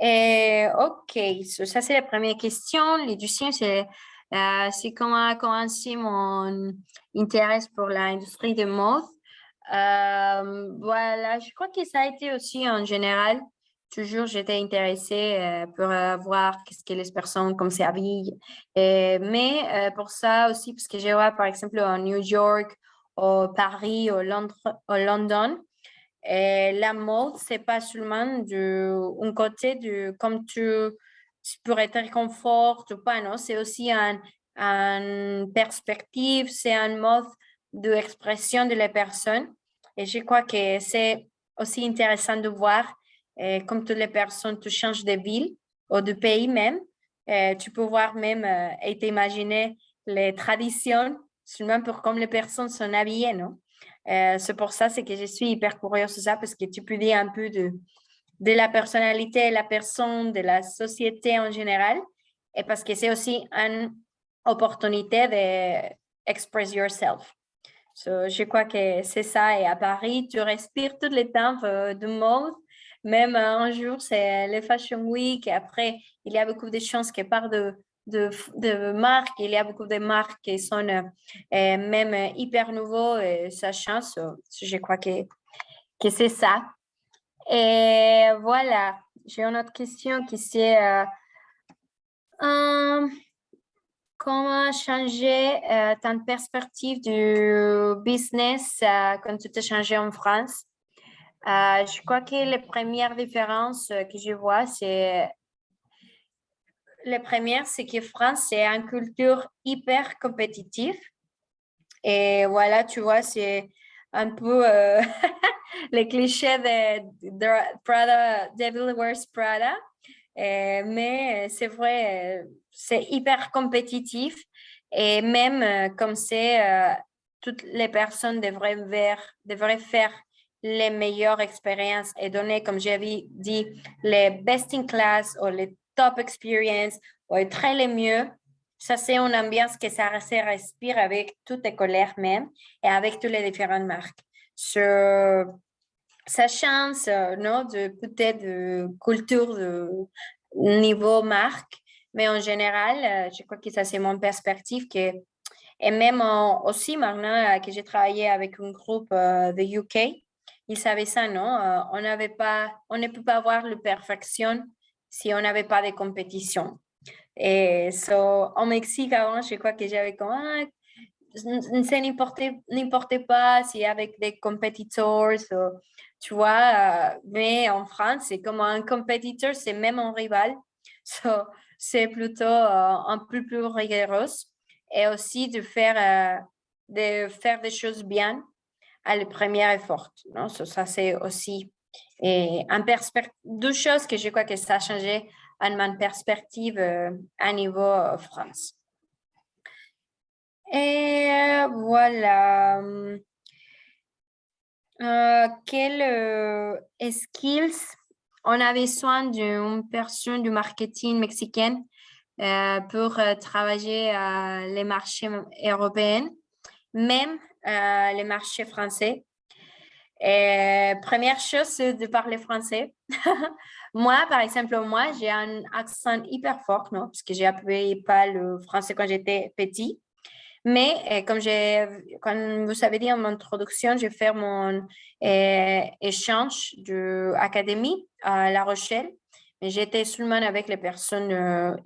Speaker 2: Et, OK, ça c'est la première question. La deuxième, c'est comment a commencé mon intérêt pour l'industrie de mode. Voilà, je crois que ça a été aussi en général. Toujours, j'étais intéressée pour voir qu'est-ce que les personnes comme s'habillent. Mais pour ça aussi, parce que je vois par exemple en New York, au Paris, au London, la mode, c'est pas seulement un côté de comme tu pourrais être confort ou pas, non? C'est aussi une perspective, c'est un mode d'expression de la personne. Et je crois que c'est aussi intéressant de voir comme toutes les personnes, tu changes de ville ou de pays même. Tu peux voir même et t'imaginer les traditions seulement pour comme les personnes sont habillées, non? C'est pour ça que je suis hyper curieuse de ça parce que tu peux dire un peu de la personnalité de la personne, de la société en général et parce que c'est aussi une opportunité d'express yourself. Je crois que c'est ça. Et à Paris, tu respires tout le temps de mode. Même un jour, c'est le Fashion Week. Et après, il y a beaucoup de choses qui partent de marques. Il y a beaucoup de marques qui sont même hyper nouveaux et ça change. Je crois que c'est ça. Et voilà. J'ai une autre question qui c'est comment changer ta perspective du business quand tu t'es changé en France? Je crois que les premières différences que je vois, c'est que France, c'est une culture hyper compétitive. Et voilà, tu vois, c'est un peu les clichés de Prada, Devil Wears Prada. Mais c'est vrai, c'est hyper compétitif et même comme c'est, toutes les personnes devraient faire les meilleures expériences et donner, comme j'avais dit, les best in class ou les top experience ou les très les mieux. Ça, c'est une ambiance que ça se respire avec toutes les colères même et avec toutes les différentes marques. Ça change, non, peut-être de culture de niveau marque, mais en général, je crois que ça, c'est mon perspective. Et même aussi, maintenant que j'ai travaillé avec un groupe de UK, ils savaient ça, non? On ne peut pas avoir la perfection si on n'avait pas de compétition. Et au Mexique, avant, je crois que j'avais comme, c'est n'importe pas si avec des compétiteurs, tu vois, mais en France, c'est comme un compétiteur, c'est même un rival. C'est plutôt un peu plus rigoureux et aussi de faire des choses bien à le premier effort. Non? Ça, c'est aussi Et deux choses que je crois que ça a changé en ma perspective à niveau France. Et voilà. Quelles skills on avait besoin d'une personne du marketing mexicaine pour travailler les marchés européens, même les marchés français. Première chose, c'est de parler français. Moi, par exemple, j'ai un accent hyper fort, non? Parce que j'ai appris pas le français quand j'étais petit. Mais comme vous avez dit en introduction, j'ai fait mon échange d'académie à La Rochelle. Mais j'étais seulement avec les personnes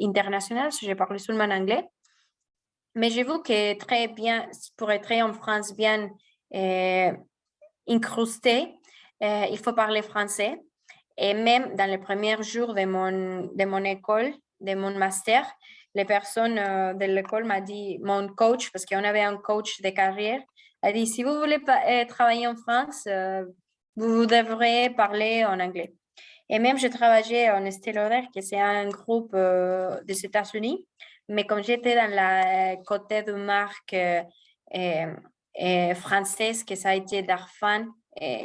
Speaker 2: internationales, j'ai parlé seulement anglais. Mais j'ai vu que très bien, pour être en France bien incrusté, il faut parler français. Et même dans les premiers jours de mon école, de mon master, les personnes de l'école m'ont dit, mon coach, parce qu'on avait un coach de carrière, a dit, si vous voulez travailler en France, vous devrez parler en anglais. Et même, je travaillais en Estée Lauder, qui c'est un groupe des États-Unis, mais comme j'étais dans la côté de marque française, que ça a été Darphin,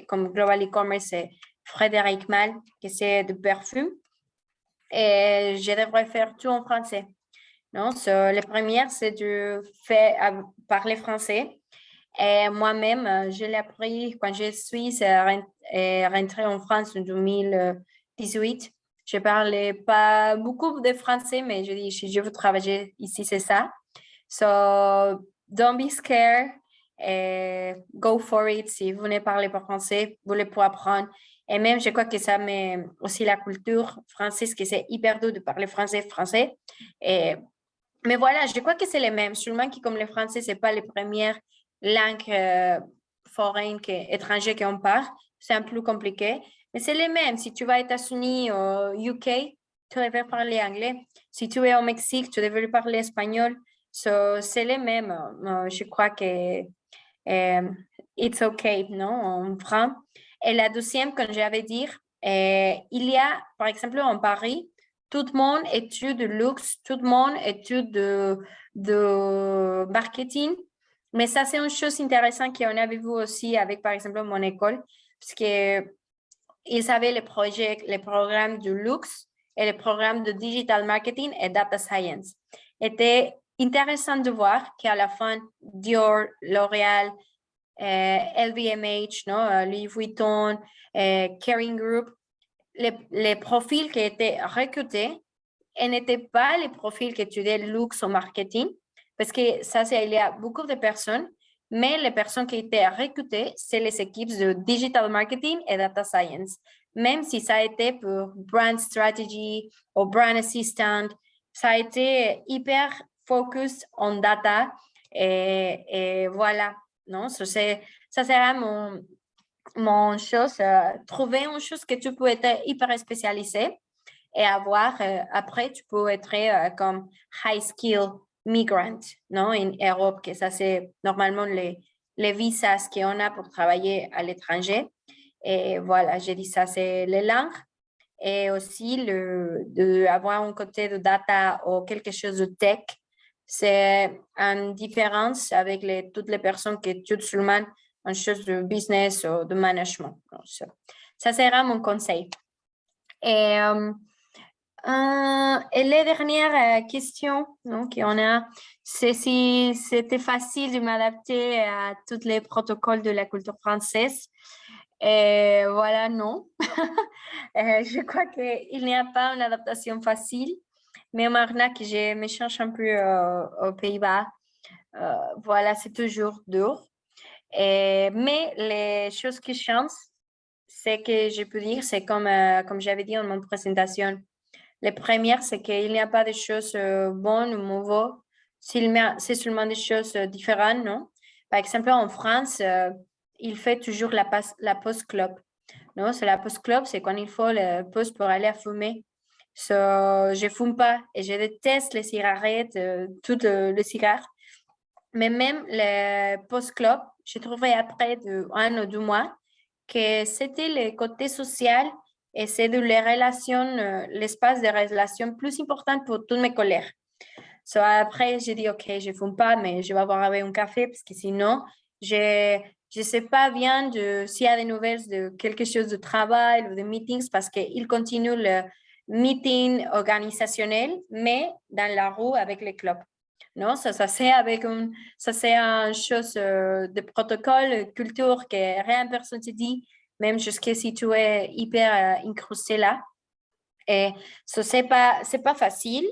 Speaker 2: comme Global E-Commerce, c'est Frédéric Malle, qui c'est de perfume, et je devrais faire tout en français. Non, les premières, c'est de parler français. Et moi-même, je l'ai appris quand je suis rentrée en France en 2018. Je parlais pas beaucoup de français, mais je dis, je veux travailler ici, c'est ça. So, don't be scared. Go for it. Si vous ne parlez pas français, vous le pouvez apprendre. Et même, je crois que ça met aussi la culture française, que c'est hyper dur de parler français. Mais voilà, je crois que c'est les mêmes. Seulement que comme le français, ce n'est pas les premières langues foraines, étrangères qu'on parle. C'est un peu plus compliqué. Mais c'est les mêmes. Si tu vas aux États-Unis, au UK, tu devrais parler anglais. Si tu es au Mexique, tu devrais parler espagnol. C'est les mêmes. Je crois que it's okay, non, en France. Et la deuxième, comme j'avais dit, il y a, par exemple, en Paris, tout le monde étude de luxe, tout le monde étude de marketing. Mais ça, c'est une chose intéressante qu'on avait vu aussi avec, par exemple, mon école, parce qu'ils avaient les programmes de luxe et les programmes de digital marketing et data science. C'était intéressant de voir qu'à la fin, Dior, L'Oréal, LVMH, Louis Vuitton, Kering Group, les profils qui étaient recrutés n'étaient pas les profils qui étudiaient le luxe au marketing, parce que ça, il y a beaucoup de personnes, mais les personnes qui étaient recrutées, c'est les équipes de digital marketing et data science. Même si ça a été pour brand strategy ou brand assistant, ça a été hyper focus en data et voilà, non? Ça sera mon chose, trouver une chose que tu peux être hyper spécialisé et avoir, après, tu peux être comme high skill migrant, non? En Europe, que ça, c'est normalement les visas qu'on a pour travailler à l'étranger. Et voilà, j'ai dit ça, c'est les langues et aussi d'avoir un côté de data ou quelque chose de tech. C'est une différence avec toutes les personnes qui étudient seulement une chose de business ou de management. Donc, ça sera mon conseil. Et les dernières questions qu'on a, c'est si c'était facile de m'adapter à tous les protocoles de la culture française. Et voilà, non. Je crois qu'il n'y a pas une adaptation facile. Mais maintenant que je me change un peu aux Pays-Bas, voilà, c'est toujours dur. Mais les choses qui changent, c'est que je peux dire, c'est comme j'avais dit dans mon présentation, les premières, c'est qu'il n'y a pas de choses bonnes ou mauvaises, c'est seulement des choses différentes, non? Par exemple, en France, il fait toujours la pause clope. Non, c'est la pause clope, c'est quand il faut la pause pour aller à fumer. Je ne fume pas et je déteste les cigarettes, tout le cigare. Mais même les pause clope, j'ai trouvé après 1 ou 2 mois que c'était le côté social et c'est de les relations, l'espace de relations plus important pour tous mes collègues. So, après, j'ai dit, OK, je ne fume pas, mais je vais boire avec un café parce que sinon, je ne sais pas bien s'il y a des nouvelles de quelque chose de travail ou de meetings parce qu'il continue le meeting organisationnel, mais dans la rue avec les clubs. Non, ça c'est avec ça c'est une chose de protocole, culture que rien personne te dit, même jusqu'à si tu es hyper incrusté là. Et ça c'est pas facile,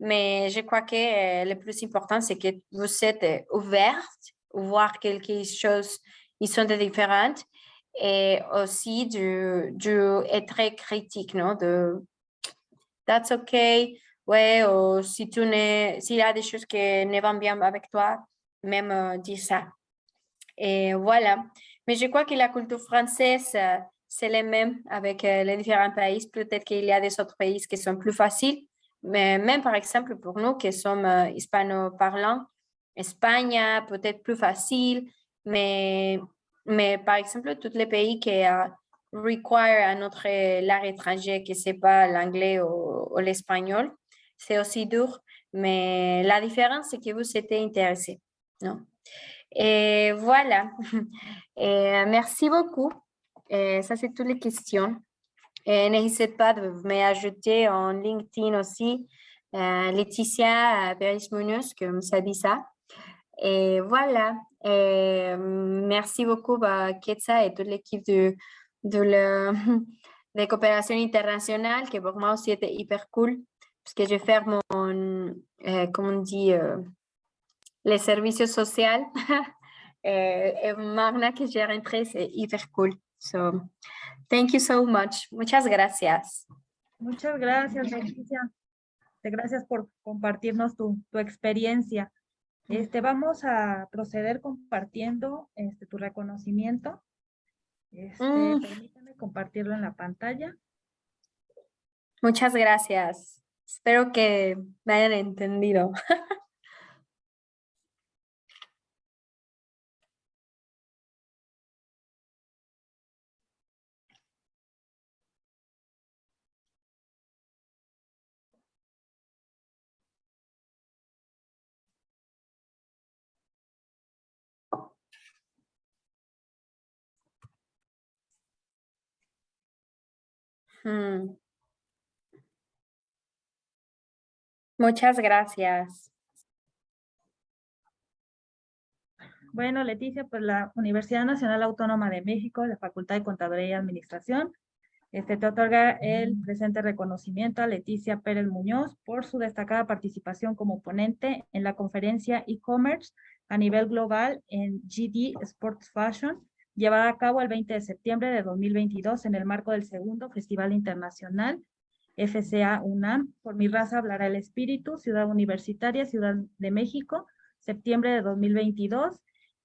Speaker 2: mais je crois que le plus important c'est que vous êtes ouverte, voir quelque chose, ils sont différentes et aussi être très critique, non, de that's okay. Ouais, ou si s'il y a des choses qui ne vont bien avec toi, même dire ça. Et voilà. Mais je crois que la culture française, c'est le même avec les différents pays. Peut-être qu'il y a des autres pays qui sont plus faciles. Mais même, par exemple, pour nous qui sommes hispano-parlants, Espagne, peut-être plus facile. Mais par exemple, tous les pays qui require un autre langue étrangère que ce n'est pas l'anglais ou l'espagnol, c'est aussi dur, mais la différence, c'est que vous êtes intéressé, non? Et voilà. Et merci beaucoup. Et ça, c'est toutes les questions. Et n'hésitez pas de m'ajouter en LinkedIn aussi, Laetitia Pérez-Munoz, comme ça dit ça. Et voilà. Et merci beaucoup, Ketsa et toute l'équipe de coopération internationale, qui pour moi aussi était hyper cool, parce que je fais mon, comment on dit, les services sociaux. et maintenant que j'ai rentré, c'est hyper cool. So, thank you so much. Muchas gracias.
Speaker 1: Muchas gracias, Leticia. Gracias por compartirnos tu experiencia. Vamos a proceder compartiendo tu reconocimiento. Permítame compartirlo en la pantalla.
Speaker 2: Muchas gracias. Espero que me hayan entendido. Muchas gracias.
Speaker 1: Bueno, Leticia, pues la Universidad Nacional Autónoma de México, la Facultad de Contaduría y Administración, te otorga el presente reconocimiento a Leticia Pérez Muñoz por su destacada participación como ponente en la conferencia e-commerce a nivel global en GD Sports Fashion, llevada a cabo el 20 de septiembre de 2022 en el marco del segundo Festival Internacional FCA UNAM. Por mi raza hablará el espíritu, Ciudad Universitaria, Ciudad de México, septiembre de 2022,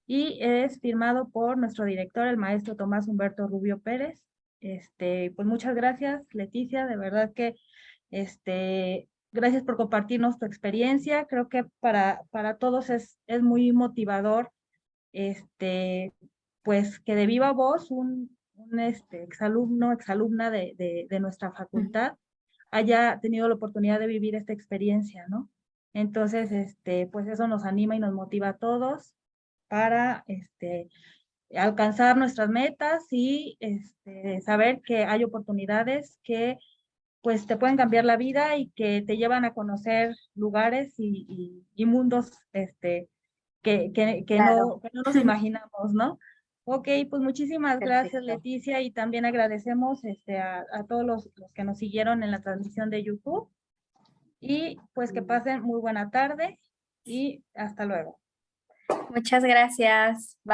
Speaker 1: y es firmado por nuestro director, el maestro Tomás Humberto Rubio Pérez. Pues muchas gracias, Leticia, de verdad que gracias por compartirnos tu experiencia. Creo que para todos es muy motivador, pues que de viva voz un exalumno, exalumna de nuestra facultad haya tenido la oportunidad de vivir esta experiencia, ¿no? Entonces, pues eso nos anima y nos motiva a todos para alcanzar nuestras metas y saber que hay oportunidades que pues te pueden cambiar la vida y que te llevan a conocer lugares y mundos que
Speaker 2: Claro.
Speaker 1: no nos imaginamos, ¿no? Ok, pues muchísimas gracias,
Speaker 2: Perfecto.
Speaker 1: Leticia, y también agradecemos a todos los que nos siguieron en la transmisión de YouTube, y pues que pasen muy buena tarde y hasta luego.
Speaker 2: Muchas gracias. Bye.